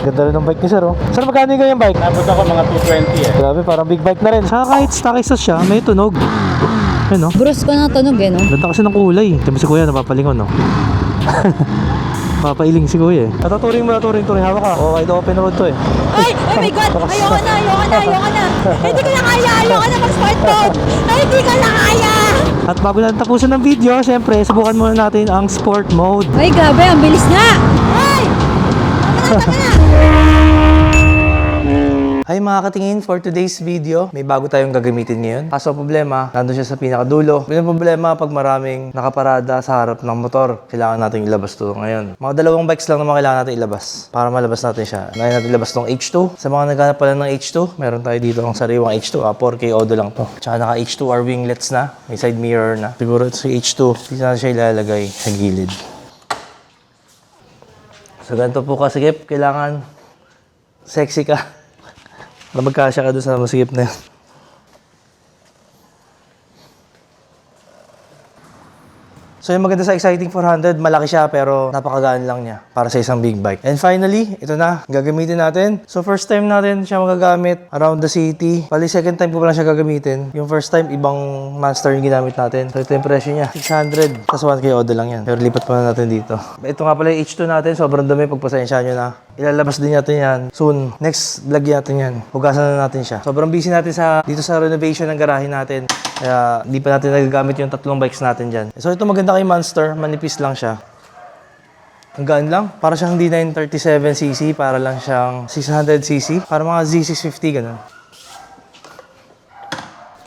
Ganda rin ng bike ni sir, oh. Sir, magkano yung ganyang bike? Tapos ako mga 220 eh. Grabe, parang big bike na rin. Saka kahit stock exhaust siya, may tunog. Ayun, no? Bruce ko na tunog eh, no? Ganda kasi ng kulay. Sabi si kuya, napapalingon, no? Papailing si kuya, eh. Turing mo na, turing. Hawak ka. Oh, kahit open road to, eh. Ay! Oh my God! Ayoko na! Hindi ko na kaya! Ayoko na mag-sport mode! Ay, hindi ko na kaya! At bago natin tapusin ng video, syempre, subukan muna natin ang sport mode. Ay, grabe! Ang bilis nga! Ay! Tama na! Hi mga katingin, for today's video, may bago tayong gagamitin ngayon. Kaso problema, nandun siya sa pinakadulo. May problema pag maraming nakaparada sa harap ng motor. Kailangan natin ilabas ito ngayon. Mga dalawang bikes lang naman kailangan natin ilabas para malabas natin siya. Ngayon natin ilabas tong H2. Sa mga naghanap pala ng H2, meron tayo dito ang sariwang H2. 4K Odo lang to. Tsaka naka H2R winglets na. May side mirror na. Siguro ito si H2. Dito na siya ilalagay sa gilid. So ganito po kasigip. Kailangan sexy ka. Na magkasya ka doon sa masigip na yun. So yung maganda sa Exciting 400, malaki siya pero napakagaan lang niya para sa isang big bike. And finally, ito na, gagamitin natin. So first time natin siya magagamit around the city. Bali second time ko pa lang siya gagamitin. Yung first time, ibang Monster yung ginamit natin. So ito yung presyo niya, 600. Tapos 1K Odo lang yan. Pero lipat pa na natin dito. Ito nga pala yung H2 natin, sobrang dumi. Pagpasensya nyo na. Ilalabas din natin yan soon. Next vlog natin yan. Hugasan na natin siya. Sobrang busy natin dito sa renovation ng garahe natin. Kaya di pa natin nagagamit yung tatlong bikes natin dyan. So ito maganda kay Monster. Manipis lang siya. Ang gaan lang. Para siyang D937cc. Para lang siyang 600cc. Para mga Z650 ganun.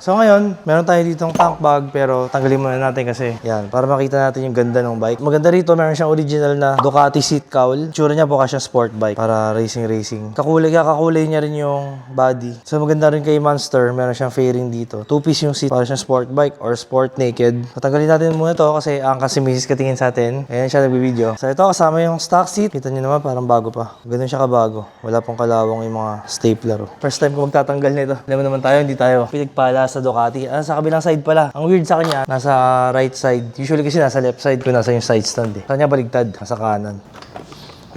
So ngayon, meron tayo ditong tank bag pero tanggalin muna natin kasi yan, para makita natin yung ganda ng bike. Maganda rito, meron siyang original na Ducati seat cowl. Tsura niya po kasi sport bike para racing. Kakulay niya rin yung body. So maganda rin kay Monster, meron siyang fairing dito. 2-piece yung seat para siyang sport bike or sport naked. So tanggalin natin muna to kasi ang kasi misis katingin sa atin. Ayan siya nagbibideo. So ito kasama yung stock seat. Kita niyo naman parang bago pa. Ganun siya kabago. Wala pong kalawang yung mga stapler. First time ko magtatanggal nito. Alam mo naman tayo, hindi tayo pinagpala sa Ducati. Sa kabilang side pala. Ang weird sa kanya, nasa right side. Usually kasi nasa left side ko nasa yung side stand eh. Sa kanya baligtad, nasa kanan.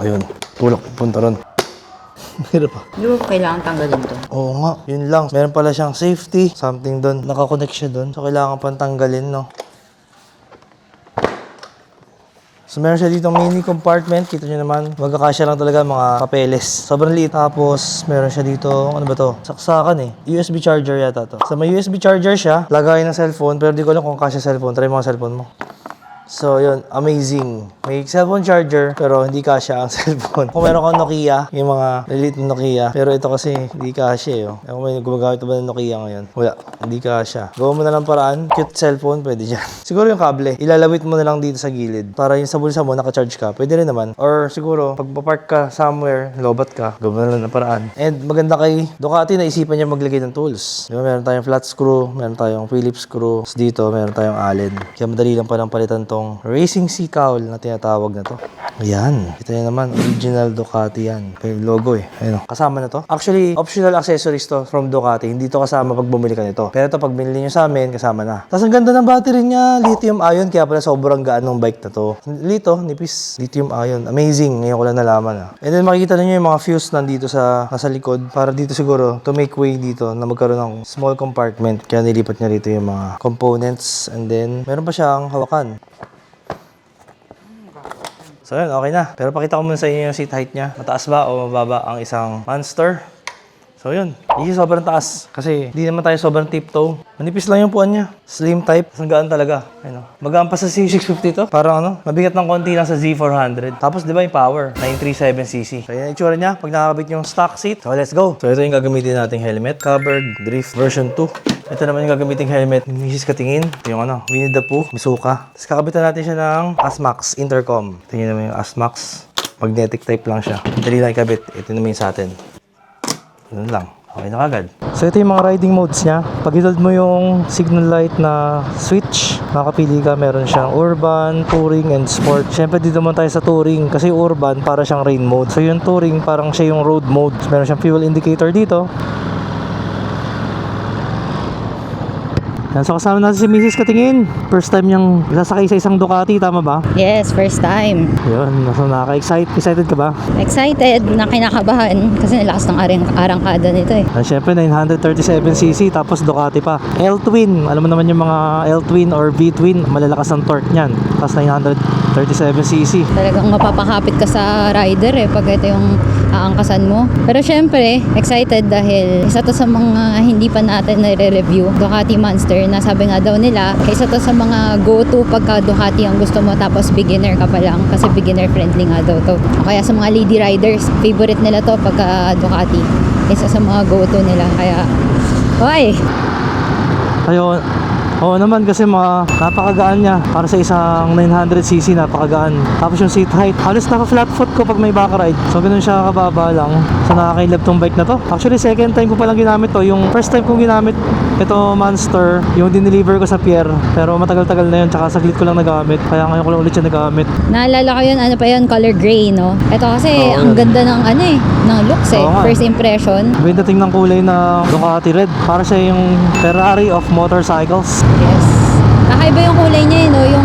Ayun, tulak, punta ron. Hirap pa. Hindi mo kailangan tanggalin to. Oo nga, yun lang. Meron pala siyang safety, something doon. Nakakonect siya doon. So kailangan pang tanggalin, no? So meron siya ditong mini compartment. Kita nyo naman, magkakasya lang talaga mga papeles. Sobrang liit. Tapos meron siya dito, ano ba to? Saksakan eh. USB charger yata to. So may USB charger siya. Lagay ng cellphone. Pero di ko alam kung kasya cellphone. Try mo ang cellphone mo. So yun, amazing. May cellphone charger pero hindi kasya ang cellphone. Kung meron kang Nokia, yung mga lilit na Nokia, pero ito kasi hindi kasya eh. Kung may gumagamit ba ng Nokia ngayon? Wala, hindi kasya. Gawa mo na lang paraan, cute cellphone, pwede dyan. Siguro yung kable, ilalawit mo na lang dito sa gilid para yung sa bulsa mo naka-charge ka. Pwede rin naman. Or siguro, pag papark ka somewhere, lobat ka, gawa mo na lang ng paraan. And maganda kay Ducati, naisipan niya maglagay ng tools. Diba, meron tayong flat screw, meron tayong Phillips screw. Dito, meron tayong Allen. Kaya madali lang palang palitan tong racing sea cowl na tinatawag na to. Ayan. Ito na naman. Original Ducati yan. Yung logo eh. Ayun. Kasama na to. Actually, optional accessories to from Ducati. Hindi to kasama pag bumili ka nito. Pero ito pag binili nyo sa amin, kasama na. Tapos ang ganda ng battery niya. Lithium ion. Kaya pala sobrang gaan ng bike na to. Lito, nipis. Lithium ion. Amazing. Ngayon ko lang nalaman ah. And then makikita niyo yung mga fuse nandito nasa likod. Para dito siguro to make way dito na magkaroon ng small compartment. Kaya nilipat niya rito yung mga components. And then meron pa siyang hawakan. So yun, okay na. Pero pakita ko muna sa inyo yung seat height niya. Mataas ba o mababa ang isang Monster? So yun, hindi sobrang taas. Kasi hindi naman tayo sobrang tiptoe. Manipis lang yung puwan niya. Slim type. Ang gaan talaga. Ayun, magaan pa sa C650 to. Parang mabigat ng konti lang sa Z400. Tapos di ba yung power? 937cc. So yun yung itsura niya pag nakakabit yung stock seat. So let's go. So ito yung gagamitin nating helmet. Covered Drift version 2. Ito naman yung gagamiting helmet. Misis katingin. Ito yung Winnie the Pooh. Misuka. Tapos kakabitan natin siya ng ASMAX intercom. Ito yung naman yung ASMAX. Magnetic type lang siya. Dali lang ikabit. Ito naman yung sa atin. Ganun lang. Okay na kagad. So ito yung mga riding modes niya. Pag i-hold mo yung signal light na switch, makapili ka. Meron siyang urban, touring, and sport. Siyempre dito naman tayo sa touring. Kasi urban para siyang rain mode. So yung touring parang siya yung road mode. Meron siyang fuel indicator dito. Yan, so kasama natin si Mrs. Katingin. First time niyang sasakay sa isang Ducati, tama ba? Yes, first time. Yun, so Excited ka ba? Excited na kinakabahan kasi lakas ng arangkada nito eh. And syempre 937cc tapos Ducati pa. L-Twin, alam mo naman yung mga L-Twin or V-Twin, malalakas ang torque niyan. Tapos 937cc. Talagang mapapakapit ka sa rider eh pag ito yung aangkasan mo. Pero syempre, excited dahil isa to sa mga hindi pa natin nare-review, Ducati Monster, na sabi nga daw nila, isa to sa mga go-to pagka Ducati ang gusto mo tapos beginner ka pa lang kasi beginner friendly nga daw to. O kaya sa mga lady riders, favorite nila to pagka Ducati. Isa sa mga go-to nila. Kaya, oy! Ayun. Oo naman kasi napakagaan niya para sa isang 900cc, napakagaan. Tapos yung seat height, halos naka-flat foot ko pag may back ride. So ganun siya kababa lang. So nakakailab tong bike na to. Actually second time ko palang ginamit to. Yung first time kong ginamit ito Monster, yung dineliver ko sa Pierre. Pero matagal-tagal na yun, tsaka saglit ko lang nagamit. Kaya ngayon ko lang ulit siya nagamit. Naalala ko yun, ano pa yun, color gray, no? Ito kasi, Oo, ang yun. ganda ng ng looks eh. Oo nga. First impression. May dating ng kulay na Ducati Red. Para siya yung Ferrari of motorcycles. Yes. Kakaiba yung kulay niya, no? Yung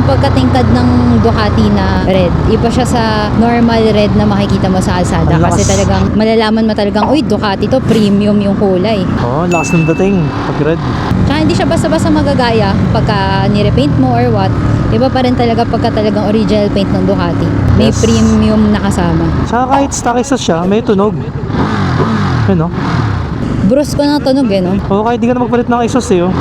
pagkatingkad ng Ducati na red. Iba siya sa normal red na makikita mo sa kalsada. Ang lakas. Kasi talagang, malalaman mo talagang, uy, Ducati to, premium yung kulay. Oo, lakas ng dating pag red. Tsaka hindi siya basta-basta magagaya pagka nirepaint mo or what. Iba pa rin talaga pagka talagang original paint ng Ducati. May Yes. premium na kasama. Tsaka kahit stock exhaust siya, may tunog. Yun, no? Bruce ko ng tunog, eh, no? Oo, kahit di ka na magpalit ng exhaust eh, oh.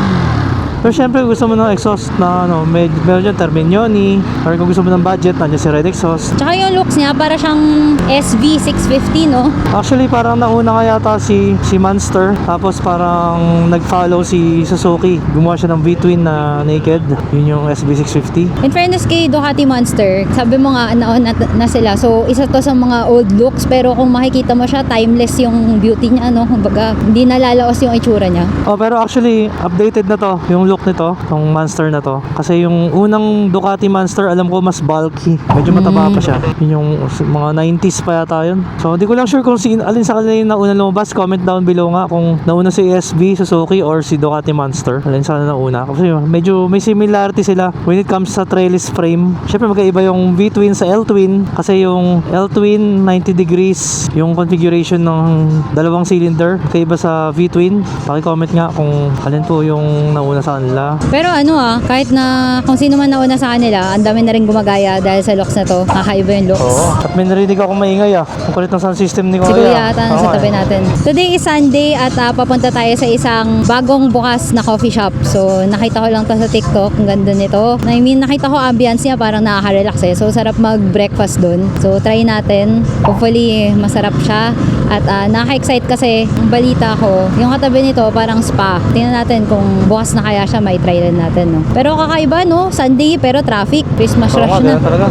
Pero syempre gusto mo ng exhaust na meron dyan Terminioni, or kung gusto mo ng budget, nandiyan si Red Exhaust. Tsaka yung looks niya, para siyang SV650, no? Actually parang nauna nga yata si Monster, tapos parang nag-follow si Suzuki. Gumawa siya ng V-Twin na naked, yun yung SB650. In fairness kay Ducati Monster, sabi mo nga naon na sila. So, isa to sa mga old looks, pero kung makikita mo siya, timeless yung beauty niya, no? Kumbaga, hindi nalalaos yung itsura niya. Oh, pero actually updated na to, yung look nito, yung Monster na to. Kasi yung unang Ducati Monster, alam ko mas bulky. Medyo mataba pa siya. Yun yung mga 90s pa yata yun. So, hindi ko lang sure kung alin sa kanila yung nauna lumabas. Comment down below nga kung nauna si SB, Suzuki, or si Ducati Monster. Alin sa kanila nauna. Kasi medyo may similarity sila when it comes sa trellis frame. Siyempre magkaiba yung V-Twin sa L-Twin. Kasi yung L-Twin, 90 degrees yung configuration ng dalawang cylinder. Magkaiba sa V-Twin. Paki-comment nga kung alin po yung nauna sa kanila. Pero kahit na kung sino man nauna sa kanila, ang dami na rin gumagaya dahil sa looks na to. Kakaiba yung looks. Oo. At may narinig ako maingay ah. Ang kulit ng sound system ni Kuya. Si Kuya ata Oo sa nga tabi eh. natin. Today is Sunday at papunta tayo sa isang bagong bukas na coffee shop. So, nakita ko lang to sa TikTok. Ang ganda nito. I mean, nakita ko ambience niya parang nakaka-relax eh. So, sarap mag-breakfast dun. So, try natin. Hopefully, masarap siya. At nakaka-excite kasi ang balita ko, yung katabi nito parang spa. Tingnan natin kung bukas na kaya siya, may try rin natin, no? Pero kakaiba, no? Sunday, pero traffic. Christmas Oo rush nga, na. ganun talaga.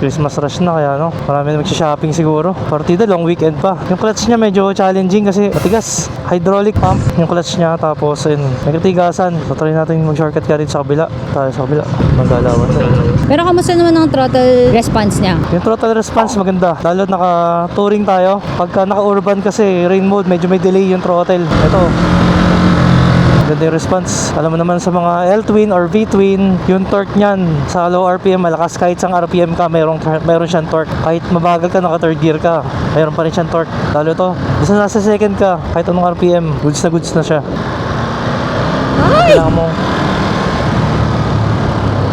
Christmas rush na kaya no. Marami na magsha-shopping siguro. Partida, long weekend pa. Yung clutch niya medyo challenging kasi matigas. Hydraulic pump yung clutch niya. Tapos may katigasan. So try natin mag-shortcut ka rin sa kabila. Tayo sa kabila. Magalawan na. Pero kamusta naman ang throttle response niya? Yung throttle response maganda. Lalo naka-touring tayo. Pagka naka-urban kasi rain mode, medyo may delay yung throttle. Ito. Ganda yung response. Alam mo naman sa mga L-Twin or V-Twin, yung torque niyan sa low RPM malakas. Kahit sang RPM ka, meron siyang torque. Kahit mabagal ka, naka third gear ka, meron pa rin siyang torque. Lalo to, basta nasa second ka, kahit anong RPM, goods na siya. Kailangan mo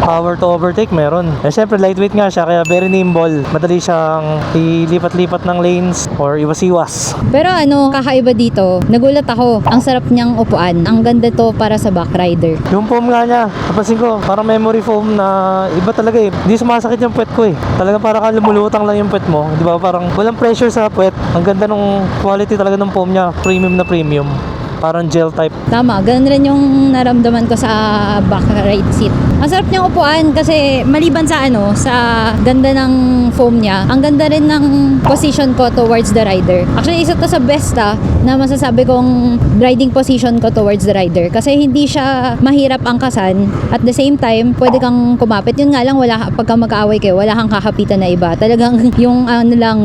power to overtake, meron. Siyempre lightweight nga siya, kaya very nimble. Madali siyang ilipat-lipat ng lanes or iwas-iwas. Pero kakaiba dito, nagulat ako. Ang sarap niyang upuan. Ang ganda to para sa back rider. Yung foam nga niya, napansin ko, parang memory foam na iba talaga eh. Hindi sumasakit yung puwet ko eh. Talaga parang lumulutang lang yung puwet mo. Di ba? Parang walang pressure sa puwet. Ang ganda ng quality talaga ng foam niya. Premium na premium. Parang gel type. Tama, ganun rin yung naramdaman ko sa back ride seat. Ang sarap niyang upuan kasi maliban sa sa ganda ng foam niya, ang ganda rin ng position ko towards the rider. Actually, isa to sa best na masasabi kong riding position ko towards the rider kasi hindi siya mahirap angkasan. At the same time, pwede kang kumapit. Yun nga lang, pagka mag-aaway kayo, wala kang kakapitan na iba. Talagang yung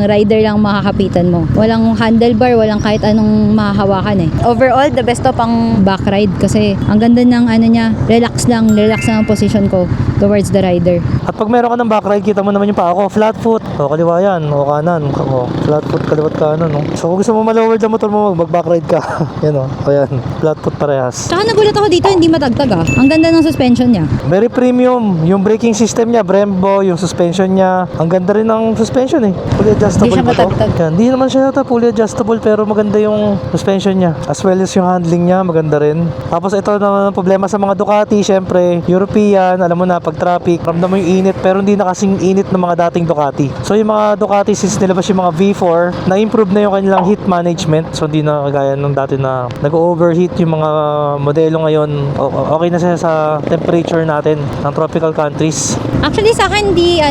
rider lang makakapitan mo. Walang handlebar, walang kahit anong mahahawakan eh. Overall, all, the best to pang back ride kasi ang ganda ng ano niya, relax lang ang position ko towards the rider. At pag meron ka ng back ride, kita mo naman yung paa ko, flat foot. O, kaliwa yan, o kanan. O, flat foot, kaliwat kanan. No? So, kung gusto mo malaward ang motor mo, mag-back ride ka. Yan o, ayan, flat foot parehas. Tsaka nagulat ako dito, hindi matagtag ah. Ang ganda ng suspension niya. Very premium. Yung braking system niya, Brembo, yung suspension niya. Ang ganda rin ng suspension eh. Fully adjustable Hindi siya ba to? matagtag. Yan, hindi naman siya yata fully adjustable pero maganda yung suspension niya. As well as yung handling niya, maganda rin. Tapos ito naman ang problema sa mga Ducati, syempre, European, alam mo na, pag traffic, ramdam mo yung init pero hindi na kasing init ng mga dating Ducati. So yung mga Ducati, since nilabas yung mga V4, na-improve na yung kanilang heat management. So hindi na kagaya nung dati na nag-overheat yung mga modelo ngayon. Okay na siya sa temperature natin ng tropical countries. Actually sa akin hindi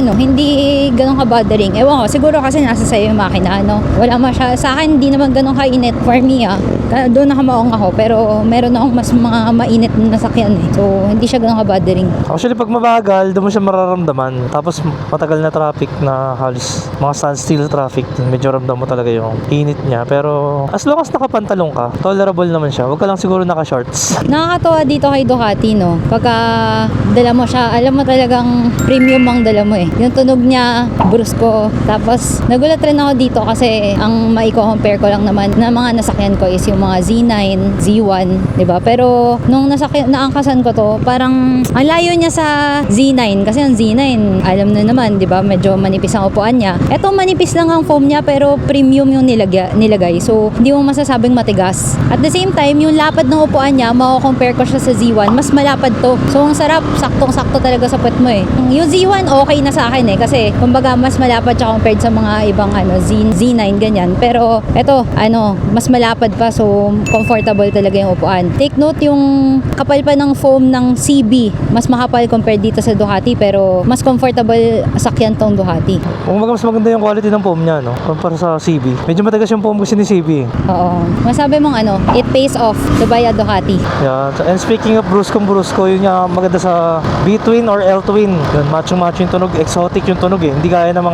ganun ka-bothering. Ewan ko, siguro kasi nasa sa'yo yung makina, wala sa akin hindi naman ganun ka-init for me doon nakamaong ako, pero meron akong mas mga mainit na nasakyan eh. So hindi siya ganun ka-bothering. Actually, pag mabagal, doon mo siya mararamdaman. Tapos, matagal na traffic na halos mga standstill traffic, medyo ramdam mo talaga yung init niya. Pero, as long as nakapantalong ka, tolerable naman siya. Huwag ka lang siguro naka-shorts. Nakakatawa dito kay Ducati, pagka dala mo siya, alam mo talagang premium ang dala mo eh. Yung tunog niya, brusko. Tapos, nagulat rin ako dito kasi ang maiko-compare ko lang naman na mga nasakyan ko is yung mga Z9, Z1, diba? Pero, nung naangkasan ko to, parang ang layo niya sa Z9 kasi ang Z9, alam na naman, diba? Medyo manipis ang upuan niya. Eto, manipis lang ang foam niya pero premium yung nilagay. So, hindi mo masasabing matigas. At the same time, yung lapad ng upuan niya, mako-compare ko siya sa Z1, mas malapad to. So, ang sarap, saktong-sakto talaga sa puwet mo eh. Yung Z1, okay na sa akin eh. Kasi, kumbaga, mas malapad siya compared sa mga ibang Z9, ganyan. Pero, eto, mas malapad pa. So, comfortable talaga yung upuan. Take note, yung kapal pa ng foam ng CB, mas makapal compared dito sa Ducati. Pero, mas comfortable sakyan tong Ducati. Kung mas maganda yung quality ng foam niya, kumpara sa CB. Medyo matagas yung foam kasi ni CB. Oo. Masabi mong it pays off to buy a Ducati. Yeah. And speaking of bruskong, yun yung maganda sa B-twin or L-twin. Yun, macho-macho yung tunog, exotic yung tunog eh. Hindi gaya ng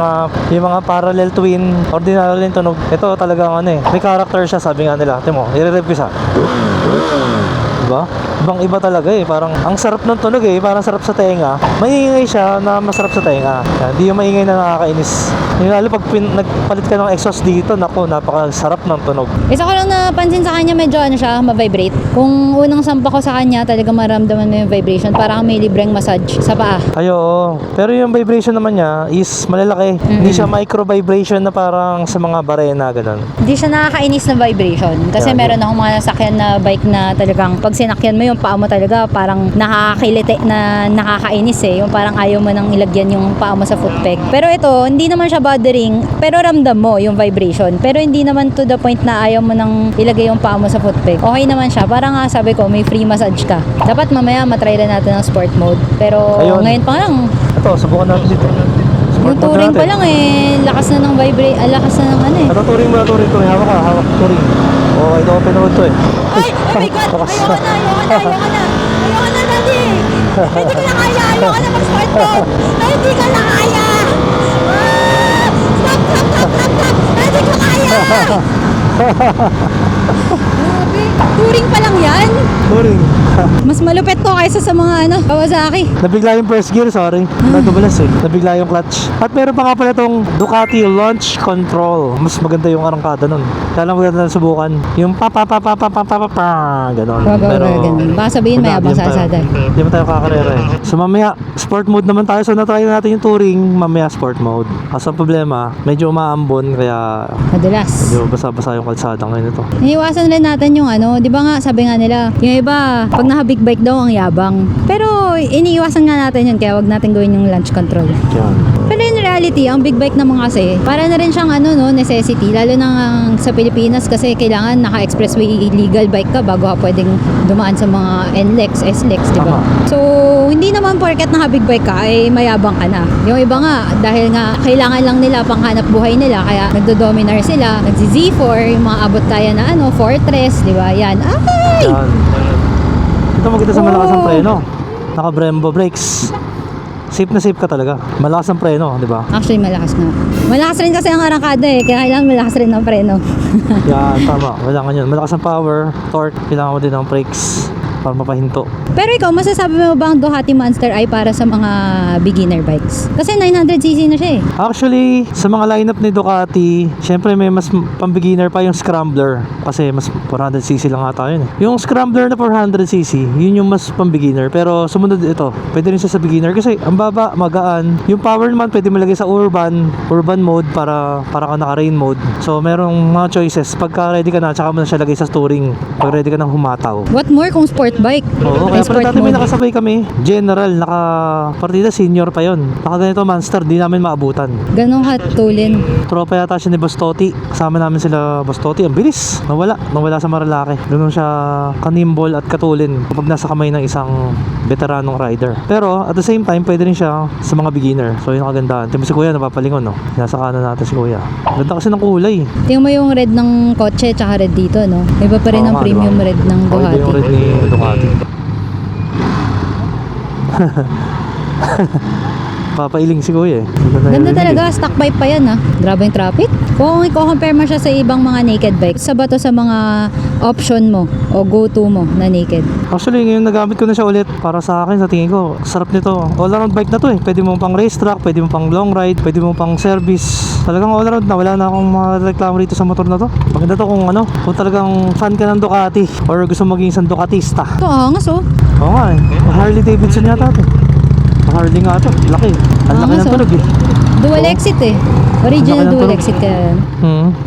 yung mga parallel twin, ordinary yung tunog. Ito talagang may character siya, sabi nga nila. Tingnan mo, i-review siya. Diba? Ibang iba talaga eh. Parang ang sarap ng tunog eh. Parang sarap sa tenga. Maingay siya na masarap sa tenga. Hindi yung maingay na nakakainis. Yung lalo pag nagpalit ka ng exhaust dito, naku, napakasarap ng tunog. Isa ko lang napansin sa kanya, medyo siya, ma-vibrate. Kung unang sampa ko sa kanya, talaga maramdaman mo yung vibration. Parang may libreng massage sa paa. Ay, oo. Pero yung vibration naman niya is malalaki. Hindi siya micro vibration na parang sa mga barena, ganun. Hindi siya nakakainis na vibration. Kasi meron akong mga nasakyan na bike na talagang pag sinakyan mo yung paa mo talaga parang nakakilite na nakakainis eh. Yung parang ayaw mo nang ilagyan yung paa mo sa foot peg. Pero ito, hindi naman siya bothering. Pero ramdam mo yung vibration. Pero hindi naman to the point na ayaw mo nang ilagay yung paa mo sa foot peg. Okay naman siya. Parang nga sabi ko, may free massage ka. Dapat mamaya matry rin natin ng sport mode. Pero ayun. Ngayon pa lang, Ito, subukan natin dito. yung touring pa lang eh, lakas na ng lakas na ng Ito, touring. Hawak, touring. Oh, ito open road to eh. Ay! Oh my God! Ayoko na, daddy! Hindi ko na kaya! Ayoko na mag-sport mode! Ay, hindi ko na kaya! Stop! Hindi ko kaya! Grabe! Touring pa lang yan? Touring. Mas malupit to kaysa sa mga Kawasaki. Nabigla yung first gear, sorry. Nadubulas eh. Nabigla yung clutch. At meron pa nga pala itong Ducati Launch Control. Mas maganda yung arangkada nun. Kaya lang maganda na subukan. Yung pa ganon. Ganun. Baka sabihin mayabang sa asada. Hindi mo tayo kakarera eh. So mamaya, sport mode naman tayo. So natry natin yung touring, mamaya sport mode. Kaso ang problema, medyo umaambon kaya Madalas. medyo basa-basa yung kalsada ngayon ito. Iniiwasan rin natin yung di ba nga, sabi nga nila, yung iba, pag naka-big bike daw, ang yabang. Pero, iniiwasan nga natin yun, kaya wag natin gawin yung launch control. Yan. Pero in reality, ang big bike naman kasi, para na rin siyang necessity, lalo na sa Pilipinas kasi kailangan naka-expressway legal bike ka bago ka pwedeng dumaan sa mga NLEX, SLEX, di ba? Tama. So, hindi naman porket naka-big bike ka, ay mayabang ka na. Yung iba nga, dahil nga, kailangan lang nila panghanap buhay nila, kaya nagdo-dominar sila, nagzi-Z4, yung mga abot kaya na Fortress, di ba? Yan. Ay! Yan. Ito maganda sa malakas ang Oh. preno. Naka Brembo brakes. safe na safe ka talaga. Malakas ang preno, di ba? Actually, malakas na. Malakas rin kasi ang arangkada eh. Kaya kailangan malakas rin ang preno. Yan, tama. Kailangan yun. Malakas ang power, torque, kailangan mo din ng brakes para mapahinto. Pero ikaw, masasabi mo ba ang Ducati Monster ay para sa mga beginner bikes? Kasi 900cc na siya eh. Actually, sa mga lineup ni Ducati, syempre may mas pang-beginner pa yung Scrambler. Kasi mas 400cc lang ata yun eh. Yung Scrambler na 400cc, yun yung mas pang-beginner. Pero sumunod ito, pwede rin siya sa beginner kasi ang baba, magaan. Yung power naman, pwede malagay sa urban mode para ka naka-rain mode. So, merong mga choices. Pagka ready ka na, tsaka mo na siya lagay sa touring. Pag ready ka nang humataw. What more kung sport bike? Oo, kaya pala dati may nakasabay kami. General, partida senior pa yon. Naka ganito monster, di namin maabutan. Ganong katulin. Tropa yata siya ni Bostoti. Kasama namin sila Bostoti. Ang bilis. Nawala sa Marilake. Ganun siya kanimbol at katulin kapag nasa kamay ng isang veteranong rider. Pero at the same time, pwede rin siya sa mga beginner. So yun ang kagandahan. Tingnan mo si Kuya, napapalingon no. Nasa kanan natin si Kuya. Ganda kasi ng kulay. Tingnan mo yung red ng kotse tsaka red dito, no? Iba pa rin ang premium red ng Iba Ducati. yung red ni Ducati. Papailing si Kuya eh. Ganda talaga, stock bike pa yan ha. Grabe yung traffic. Kung i-compare mo siya sa ibang mga naked bike, sa ba to sa mga option mo o go-to mo na naked? Actually, ngayon nagamit ko na siya ulit. Para sa akin, sa tingin ko, sarap nito. All-around bike na to eh. Pwede mo pang racetrack, pwede mo pang long ride, pwede mo pang service. Talagang all-around na. Wala na akong mga reklamo rito sa motor na to. Maganda to kung talagang fan ka ng Ducati or gusto maging isang Ducatista. Ito, angas oh. Oo nga eh. Harley Davidson yata to. Harley nga to. Laki. Ang laki ng tunog eh. Dual exit eh. Original Laki ng dual tunog. exit kaya yan.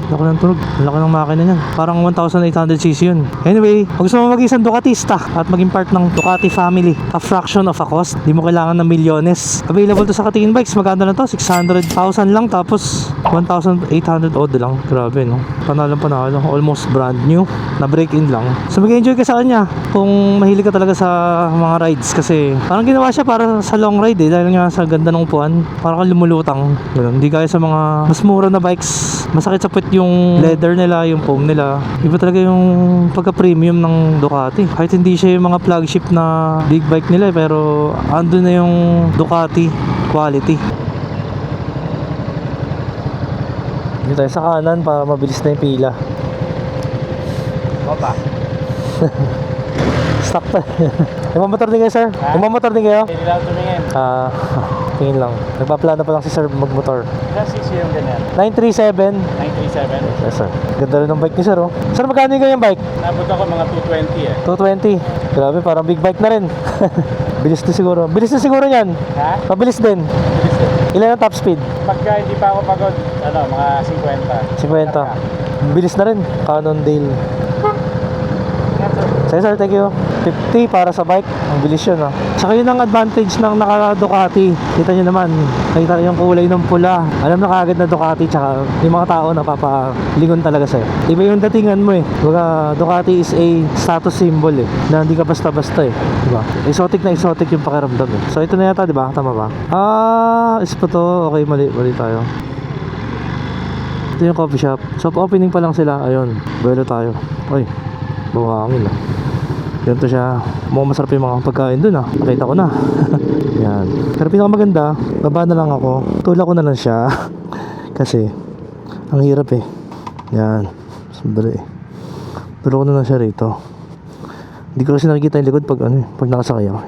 Laki ng tunog. Laki ng makina niyan. Parang 1,800cc yun. Anyway, kung gusto mo maging isang Ducatista at maging part ng Ducati family, a fraction of a cost, di mo kailangan ng milyones. Available to sa Katingin Bikes. Magkano lang to? 600,000 lang tapos 1,800 odd lang. Grabe no. Panalo. Almost brand new. Na break-in lang. So mag-enjoy ka sa kanya kung mahilig ka talaga sa mga rides kasi parang ginawa siya para sa long ride eh dahil nga sa ganda ng upuan. Parang kang lumulutang. Ganun. Hindi gaya sa mga mas mura na bikes. Masakit sa puwet yung leather nila, yung foam nila. Iba talaga yung pagka-premium ng Ducati. Kahit hindi siya yung mga flagship na big bike nila pero andun na yung Ducati quality. Dito tayo sa kanan para mabilis na yung pila. Opa. Stock tayo. Umamotor din kayo, sir? Umamotor din kayo? Hindi lang tumingin. Tingin lang. Nagpaplano pa lang si sir magmotor. Ilang cc yung ganyan? 937. 937. Yes, sir. Ganda rin ng bike ni sir, oh. Sir, magkano yung bike? Nabot ako mga 220 eh. 220. Grabe, parang big bike na rin. Bilis na siguro. Bilis na siguro yan. Ha? Mabilis din. Bilis din. Ilan ang top speed? Pagka hindi pa ako pagod, mga 50. 50. Bilis na rin. Cannondale. Sige sir, thank you. 50 para sa bike. Ang bilis yun, ah. Saka yun ang advantage ng naka-Ducati. Kita nyo naman. Nakita yung kulay ng pula. Alam na kaagad na Ducati. Tsaka yung mga tao napapalingon talaga sa'yo. Iba yung datingan mo eh. Diba, Ducati is a status symbol eh. Na hindi ka basta-basta eh. Diba? Exotic na exotic yung pakiramdam eh. So ito na yata, diba? Tama ba? Is pa to. Okay, mali tayo. Ito yung coffee shop. So opening pa lang sila. Ayun. Buwelo tayo. Oy. Buhangin ah. Ganito siya. Mukhang masarap yung mga pagkain dun ah. Nakita ko na. Yan. Pero pinakamaganda, baba na lang ako. Tulak ko na lang siya. Kasi, ang hirap eh. Yan. Sandali eh. Tulak ko na lang siya rito. Hindi ko kasi nakikita yung likod pag pag nakasakay ako.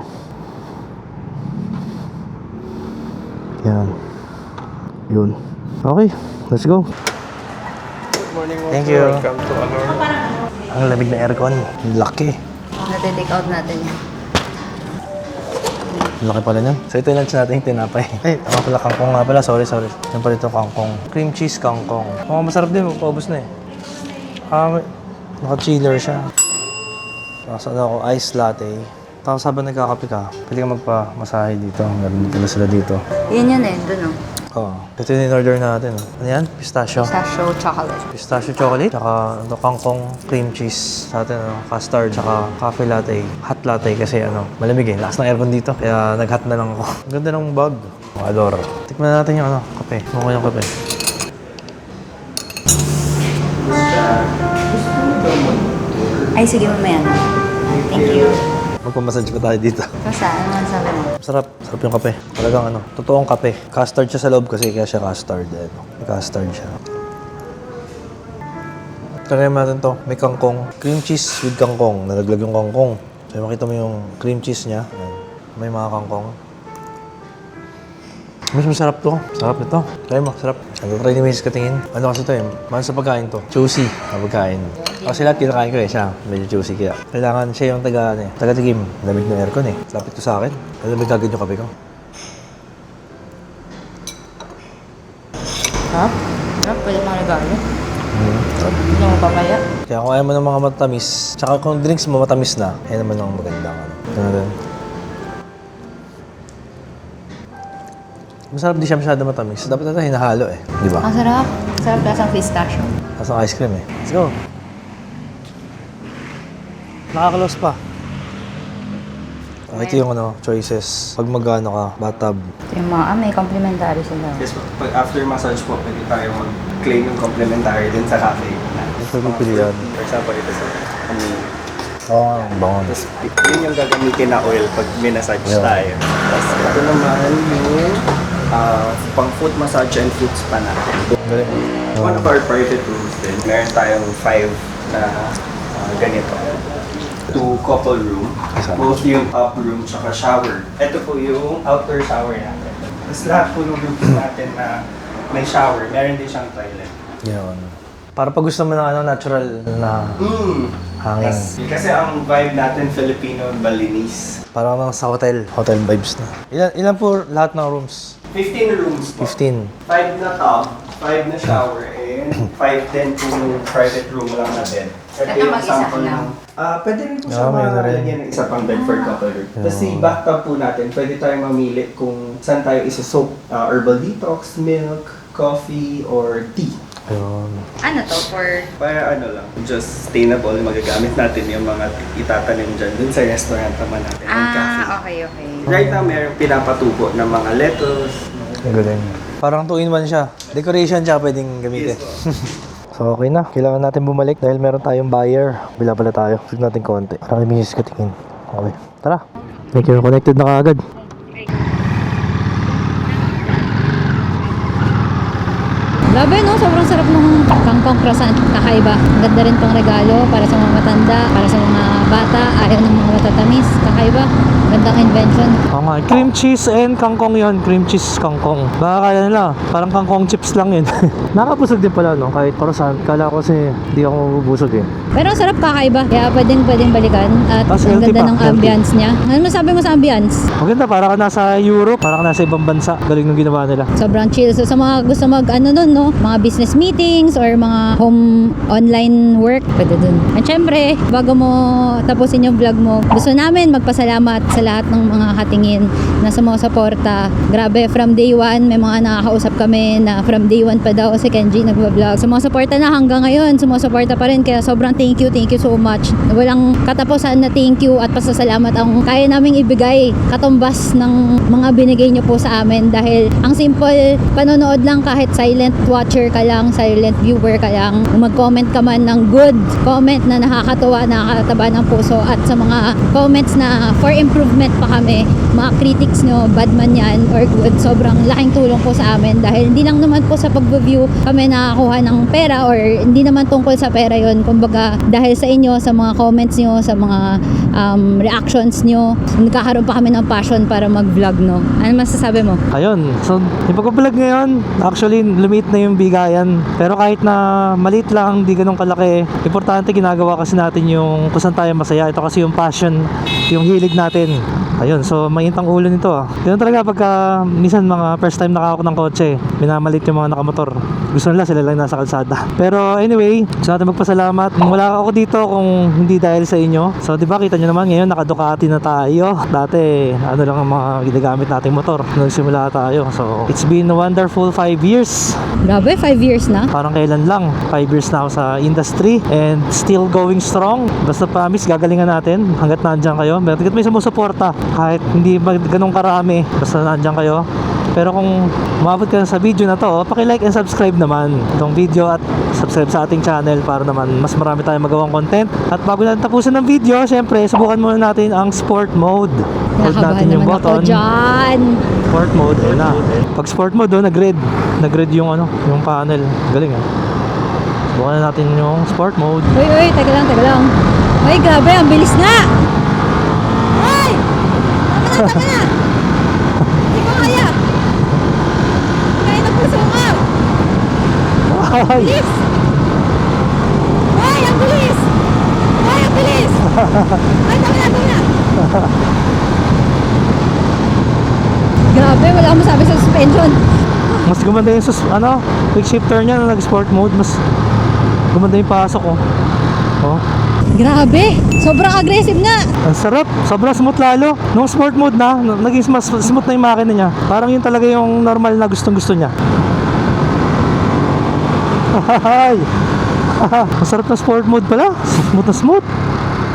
Yan. Yun. Okay. Let's go. Good morning, Thank you. Welcome to Alor. Ang lamig na aircon. Laki. Nati-take out natin yan. Laki pala niyan. So ito yung lunch natin, yung tinapay. Ay, ako pala kangkong nga pala. Sorry. Yan pala ito kangkong. Cream cheese kangkong. Masarap din. Paubos na eh. Naka-chiller siya. Tapos ako, ice latte. Tapos habang nagkakape ka, pwede ka magpa-masahe dito. Meron din sila dito. Yan eh, dun oh. Oo. Ito yung in-order natin. Ano yan? Pistachio. Pistachio chocolate. Pistachio chocolate. Tsaka kangkong cream cheese. Sa atin, custard. Tsaka coffee latte. Hot latte kasi malamig eh. Lakas ng aircon dito. Kaya nag-hot na lang ako. Ang ganda ng bag. Ador. Tikman natin yung kape. Mukha yung kape. Ay, sige mamaya na. Thank you. Magpamassage pa tayo dito. Basta, ano man sabi mo? Sarap. Sarap yung kape. Talagang ano, totoong kape. Custard siya sa loob kasi kaya siya custard. Ano. May custard siya. Try natin to. May kangkong. Cream cheese with kangkong. Nalaglag yung kangkong. So makita mo yung cream cheese niya. Ayan. May mga kangkong. Mas masarap to. Sarap nito. Try mo, sarap. Nag-try ni Mrs. Katingin. Ano kasi to eh? Mahal sa pagkain to. Juicy na pagkain. Kasi lahat kinakain ko eh. Siya, medyo juicy kaya. Kailangan siya yung taga-tigim. Lamig ng aircon eh. Lapit ko sa akin. Lamig agad yung kape ko. Sarap? Sarap, pwede mga regalo. Sarap. Hindi mo papaya. Kaya kung ayaw mo ng mga matamis, tsaka kung drinks mo matamis na, yan naman ang magandang ano. Ano din? Masarap di siya masyado matamis. Dapat ito hinahalo eh. Di ba? Ang sarap. Sarap lasang pistachio. Tapos ang ice cream eh. Let's go. Nakakalose pa. Ito yung ano, choices. Pag magano ka, bathtub. Ito yung mga, may complimentary sila. Yes po. Pag after massage po, pwede tayo mag-claim yung complimentary din sa cafe. Ito yung pipilian. For example, ito sa Oo nga, ang bangon. Tapos yun yung gagamitin na oil pag minasage Yeah. tayo. Tapos ito naman yung pang foot massage and foot spa natin. Galing. One of our private rooms din, meron tayong 5 na ganito. 2 couple room, both yung up room tsaka shower. Ito po yung outdoor shower natin. Tapos lahat po ng rooms natin na may shower, meron din siyang toilet. Yun. Para pag gusto mo ng ano, natural na hangin. Yes. Kasi ang vibe natin Filipino Balinese. Parang mga sa hotel. Hotel vibes na. Ilan po lahat ng rooms? 15 rooms po. 15. 5 na tub, 5 na shower, and 5 din po yung private room lang na bed. Ito yung sample ng... pwede rin po siya may na rin. malagyan ng isa pang bed for couple room. Tapos si bathtub po natin, pwede tayong mamili kung saan tayo isa-soak. Herbal detox, milk, coffee, or tea. Ayun. Ano to for... Para ano lang, just sustainable, magagamit natin yung mga itatanim dyan dun sa restaurant naman natin, ng cafe. okay, okay. Right now, mayroong pinapatubo ng mga lettuce. Ang galing. Parang 2-in-1 siya. Decoration siya pwedeng gamitin. Yes, po. So okay na. Kailangan natin bumalik dahil meron tayong buyer. Bila pala tayo. Tignan natin konti. Para kay Mrs. Katingin. Okay. Tara. Thank you. Connected na kaagad. Grabe no, sobrang sarap ng kangkong croissant. Kakaiba. Ang ganda rin pang regalo para sa mga matanda, para sa mga bata, ayaw ng mga matatamis. Kakaiba. Gandang invention. Oo nga. Cream cheese and kangkong yon. Cream cheese kangkong. Baka kaya nila. Parang kangkong chips lang yun. Nakabusog din pala no. Kahit croissant. Kala ko kasi hindi ako mabubusog eh. Pero ang sarap, kakaiba. Kaya pwedeng balikan. At Tapos ang healthy ganda pa, ng healthy. ambience niya. Ano masabi mo sa ambience? Maganda. Para ka nasa Europe. Para ka nasa ibang bansa. Galing nung ginawa nila. Sobrang chill. So sa mga gusto mag ano nun, no? Mga business meetings or mga home online work, pwede dun. At syempre, bago mo tapusin yung vlog mo, gusto namin magpasalamat sa lahat ng mga katingin na sumusuporta. Grabe, from day one, may mga nakakausap kami na from day one pa daw si Kenji nagbablog. Sumusuporta na hanggang ngayon, sumusuporta pa rin. Kaya sobrang thank you so much. Walang katapusan na thank you at pasasalamat ang kaya naming ibigay katumbas ng mga binigay nyo po sa amin dahil ang simple panonood lang kahit silent watcher ka lang, silent viewer ka lang, mag-comment ka man ng good comment na nakakatuwa, nakakataba ng puso at sa mga comments na for improvement pa kami, mga critics nyo, bad man yan or good, sobrang laking tulong po sa amin dahil hindi lang naman po sa pag-review kami nakakuha ng pera or hindi naman tungkol sa pera yon. Kumbaga dahil sa inyo, sa mga comments nyo, sa mga reactions nyo, nagkakaroon pa kami ng passion para mag-vlog, no? Ano masasabi mo? Ayun. So, yung pag-vlog ngayon, actually, lumit na yung bigayan. Pero kahit na maliit lang, di ganun kalaki, importante ginagawa kasi natin yung kung saan tayo masaya. Ito kasi yung passion, yung hilig natin. Ayun, so mainit ang ulo nito. Ganun talaga pagka minsan mga first time nakakawak ng kotse, minamalit yung mga nakamotor. Gusto nila sila lang nasa kalsada. Pero anyway, gusto natin magpasalamat. Wala ako dito kung hindi dahil sa inyo. So, di ba, kita nyo naman ngayon, naka-Ducati na tayo. Dati, ano lang ang mga ginagamit nating motor. Nagsimula tayo. So, it's been a wonderful 5 years. Grabe, 5 years na. Parang kailan lang. 5 years na ako sa industry and still going strong. Basta promise, gagalingan natin hanggat nandiyan kayo. Hanggat may sumusuporta. Kahit hindi ganun karami. Basta nandiyan kayo. Pero kung umabot ka na sa video na to, paki-like and subscribe naman itong video at subscribe sa ating channel para naman mas marami tayong magawang content. At bago natin tapusin ng video, syempre, subukan muna natin ang sport mode. Hold natin yung naman ako button. dyan. Sport mode, ayun na. Pag sport mode, nag-red. Nag-red yung ano, yung panel. Galing ah. Subukan na natin yung sport mode. Uy, taga lang. Uy, grabe, ang bilis nga! Uy! Tama na! Hindi ko kaya! Kaya na puso ka! Ay! Bilis! Uy, ang bilis! Uy, ang bilis! Ay, tama na! Grabe, wala akong masabi sa suspension. Mas gumanda yung quick shifter niya na nag-sport mode. Mas gumanda yung pasok ko. Oh. Grabe, sobrang aggressive nga. Ang sarap. Sobrang smooth lalo. Nung sport mode na, naging mas smooth na yung makina niya. Parang yun talaga yung normal na gustong-gusto niya. Ay! Masarap na sport mode pala. Smooth na smooth.